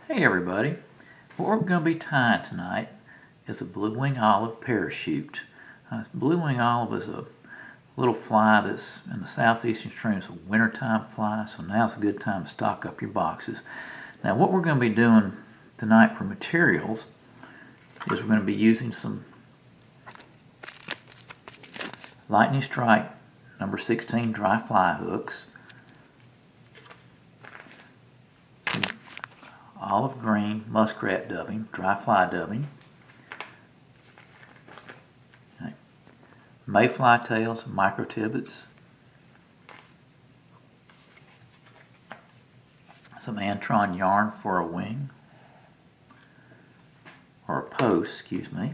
Hey everybody, what we're going to be tying tonight is a blue wing olive parachute. Blue wing olive is a little fly that's in the southeastern streams, a wintertime fly, so now's a good time to stock up your boxes. Now what we're going to be doing tonight for materials is we're going to be using some lightning strike number 16 dry fly hooks, olive green muskrat dubbing, dry fly dubbing, mayfly tails, micro tibbets, some Antron yarn for a wing, or a post, excuse me.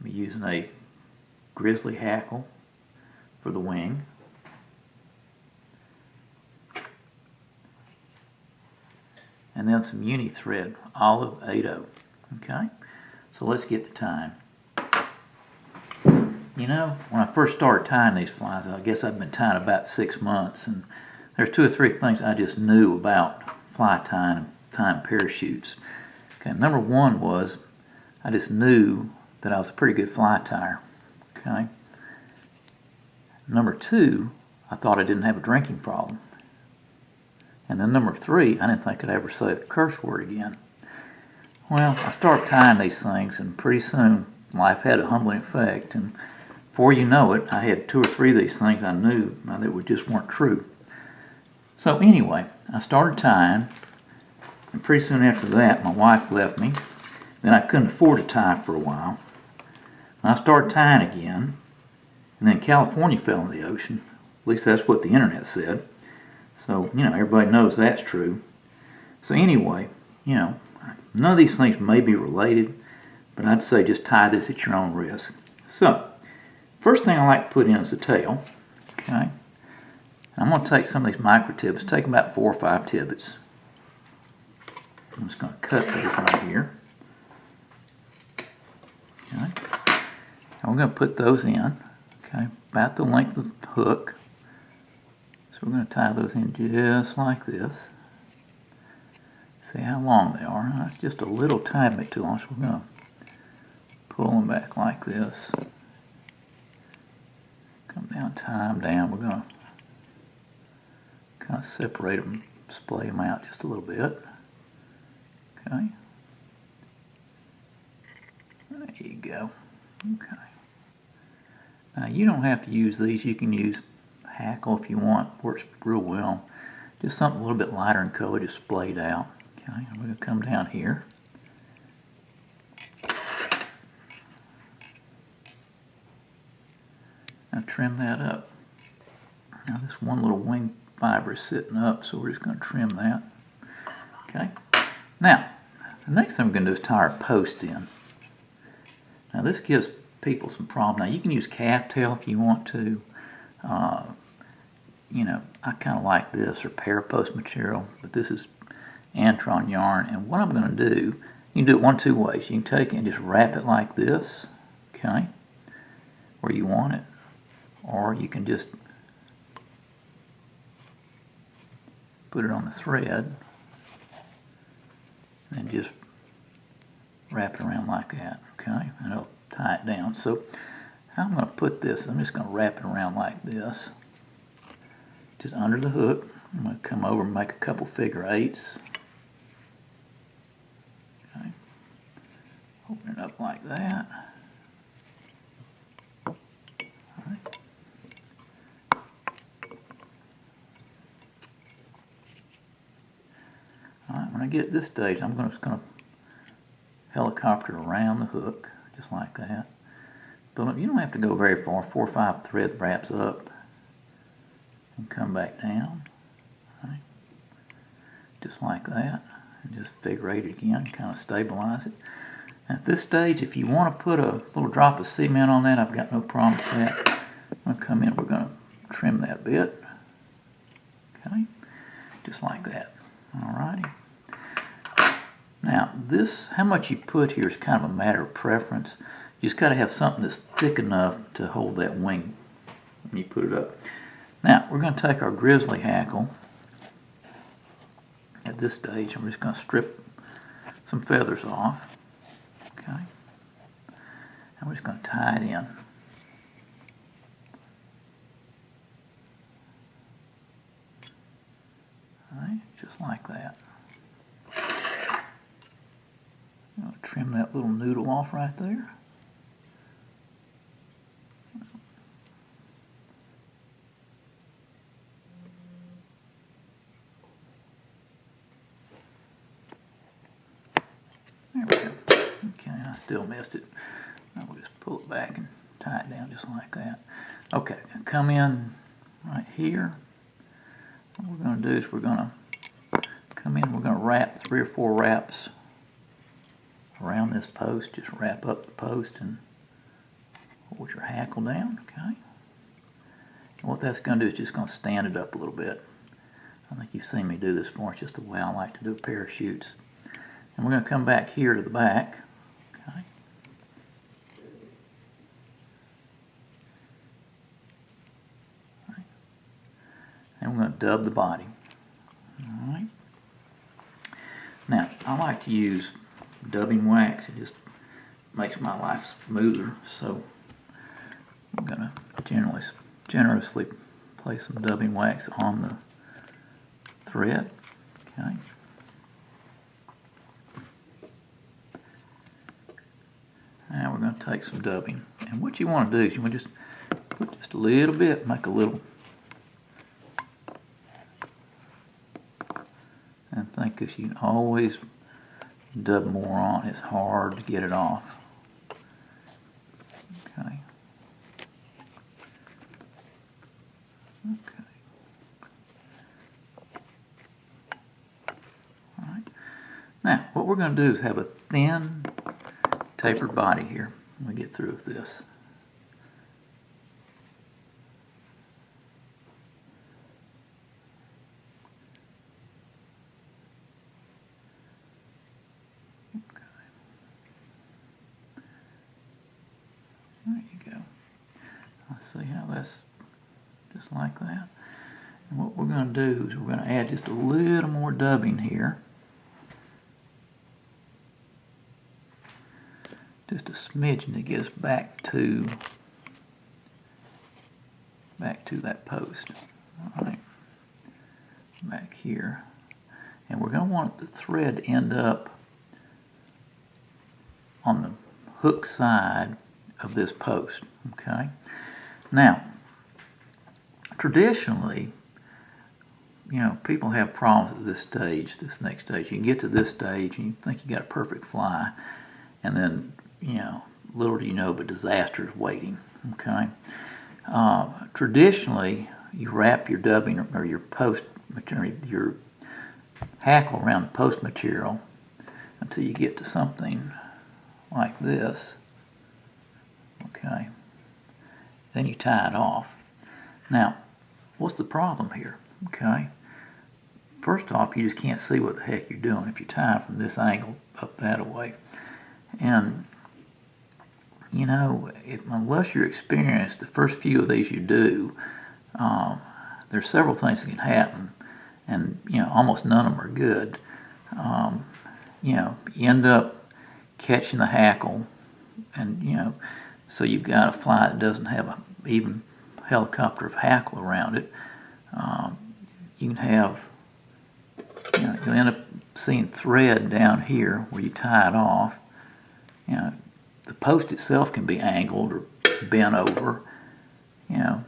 I'm using a grizzly hackle for the wing, and then some uni thread, olive 80. Okay, so let's get to tying. You know, when I first started tying these flies, I guess I've been tying about 6 months, and there's 2 or 3 things I just knew about fly tying and tying parachutes. Okay, number one was I just knew that I was a pretty good fly tyer. Okay. Number two, I thought I didn't have a drinking problem. And then number 3, I didn't think I'd ever say a curse word again. Well, I started tying these things, and pretty soon life had a humbling effect, and before you know it, I had 2 or 3 of these things I knew that just weren't true. So anyway, I started tying, and pretty soon after that, my wife left me. Then I couldn't afford to tie for a while. And I started tying again, and then California fell in the ocean. At least that's what the internet said. So, you know, everybody knows that's true. So anyway, you know, none of these things may be related, but I'd say just tie this at your own risk. So, first thing I like to put in is the tail. Okay. I'm going to take some of these micro tibbets, take about 4 or 5 tibbets. I'm just going to cut those right here. Okay. And we're going to put those in, okay, about the length of the hook. So we're going to tie those in just like this. See how long they are. That's just a little tiny bit too long, so we're going to pull them back like this. Come down, tie them down. We're going to kind of separate them, splay them out just a little bit. Okay. There you go. Okay. Now you don't have to use these. You can use hackle if you want. Works real well. Just something a little bit lighter in color, just splayed out. Okay. I'm going to come down here. Now trim that up. Now this one little wing fiber is sitting up, so we're just going to trim that. Okay. Now, the next thing we're going to do is tie our post in. Now this gives people some problem. Now you can use calf tail if you want to. You know, I kind of like this, or parapost material, but this is Antron yarn. And what I'm going to do, you can do it one of 2 ways. You can take it and just wrap it like this, okay, where you want it, or you can just put it on the thread and just wrap it around like that, okay, and it'll tie it down. So how I'm going to put this, I'm just going to wrap it around like this, just under the hook. I'm going to come over and make a couple figure 8s. Okay. Open it up like that. All right. All right, when I get at this stage, I'm just going to helicopter around the hook, just like that. But you don't have to go very far. 4 or 5 threads wraps up and come back down, right? Just like that, and just figure 8 it again, kind of stabilize it. At this stage, if you want to put a little drop of cement on that, I've got no problem with that. I'm going to come in, we're going to trim that bit, okay, just like that. Alrighty. Now this, how much you put here is kind of a matter of preference. You just got to have something that's thick enough to hold that wing when you put it up. Now we're going to take our grizzly hackle at this stage, I'm just going to strip some feathers off. Okay. I'm just going to tie it in. All right, just like that. I'm going to trim that little noodle off right there. There we go. Okay, I still missed it. Now we'll just pull it back and tie it down just like that. Okay, come in right here. What we're going to do is we're going to come in, we're going to wrap 3 or 4 wraps around this post. Just wrap up the post and hold your hackle down, okay? And what that's going to do is just going to stand it up a little bit. I think you've seen me do this before. It's just the way I like to do parachutes. And we're going to come back here to the back, okay? And we're going to dub the body. All right. Now, I like to use dubbing wax. It just makes my life smoother. So I'm going to generously place some dubbing wax on the thread. Okay. Now we're going to take some dubbing. And what you want to do is you want to just put just a little bit, make a little. And think if you can always dub more on, it's hard to get it off. Okay. Okay. All right. Now, what we're going to do is have a thin, tapered body here when we get through with this. There you go. Let's see how that's just like that. And what we're going to do is we're going to add just a little more dubbing here. Just a smidgen to get us back to that post. All right. Back here. And we're going to want the thread to end up on the hook side of this post. Okay. Now, traditionally, you know, people have problems at this stage, this next stage. You can get to this stage and you think you got a perfect fly, and then, you know, little do you know, but disaster is waiting. Okay. Traditionally, you wrap your dubbing or your post material, your hackle around the post material until you get to something like this. Okay. Then you tie it off. Now, what's the problem here? Okay. First off, you just can't see what the heck you're doing if you tie from this angle up that way. And, you know, unless you're experienced, the first few of these you do, there's several things that can happen, and, you know, almost none of them are good. You know, you end up catching the hackle, and, you know, so you've got a fly that doesn't have an even helicopter of hackle around it. You can have, you know, you'll end up seeing thread down here where you tie it off. You know, the post itself can be angled or bent over. You know,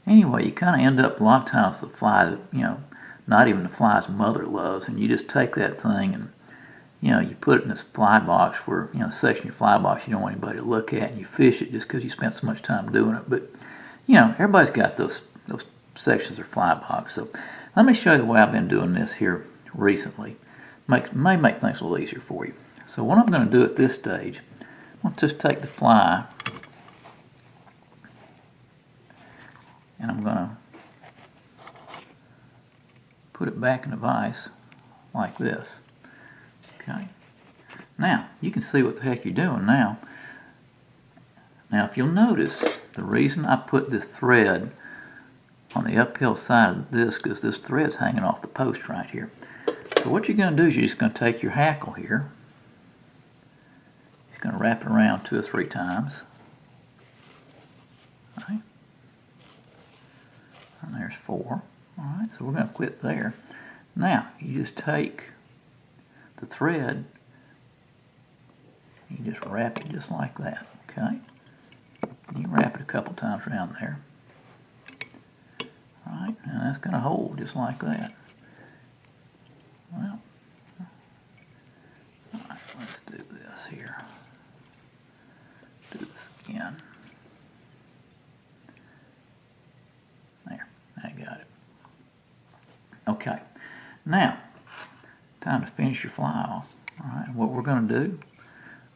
anyway, you kind of end up a lot of times with the fly that, you know, not even the fly's mother loves, and you just take that thing and, you know, you put it in this fly box where, you know, section of your fly box you don't want anybody to look at, and you fish it just because you spent so much time doing it. But, you know, everybody's got those sections of fly box. So let me show you the way I've been doing this here recently. May make things a little easier for you. So what I'm going to do at this stage, I'm going to just take the fly and I'm going to put it back in the vise like this. Okay. Now, you can see what the heck you're doing now. Now, if you'll notice, the reason I put this thread on the uphill side of this, because this thread's hanging off the post right here. So what you're going to do is you're just going to take your hackle here. You're going to wrap it around 2 or 3 times. All right. And there's 4. All right, so we're going to quit there. Now, you just take the thread, you just wrap it just like that, okay? And you wrap it a couple times around there. All right, and that's going to hold just like that. Well, all right, let's do this here. Do this again. There, I got it. Okay, now, time to finish your fly off. All right, what we're going to do,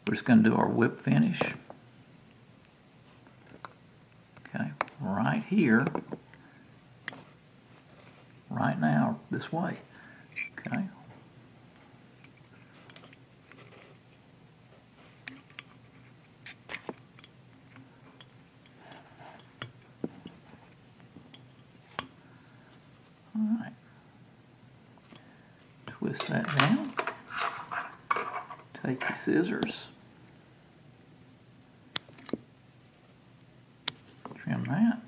we're just going to do our whip finish. Okay, right here, right now, this way. Okay. All right. Twist that down. Take your scissors. Trim that.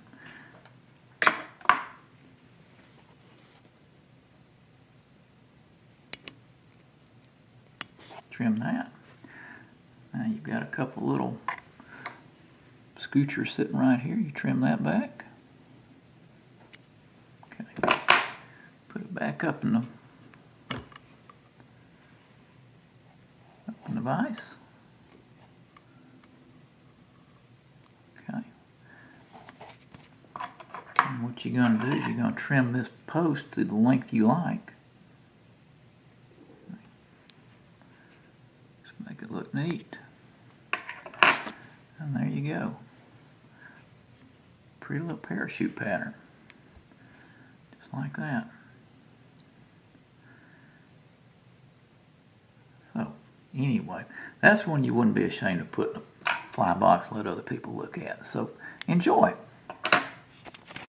Trim that. Now you've got a couple little scoochers sitting right here. You trim that back. Okay. Put it back up in the vise. Okay. And what you're going to do is you're going to trim this post to the length you like. Just make it look neat. And there you go. Pretty little parachute pattern. Just like that. So, anyway, that's one you wouldn't be ashamed to put in a fly box and let other people look at. So, enjoy.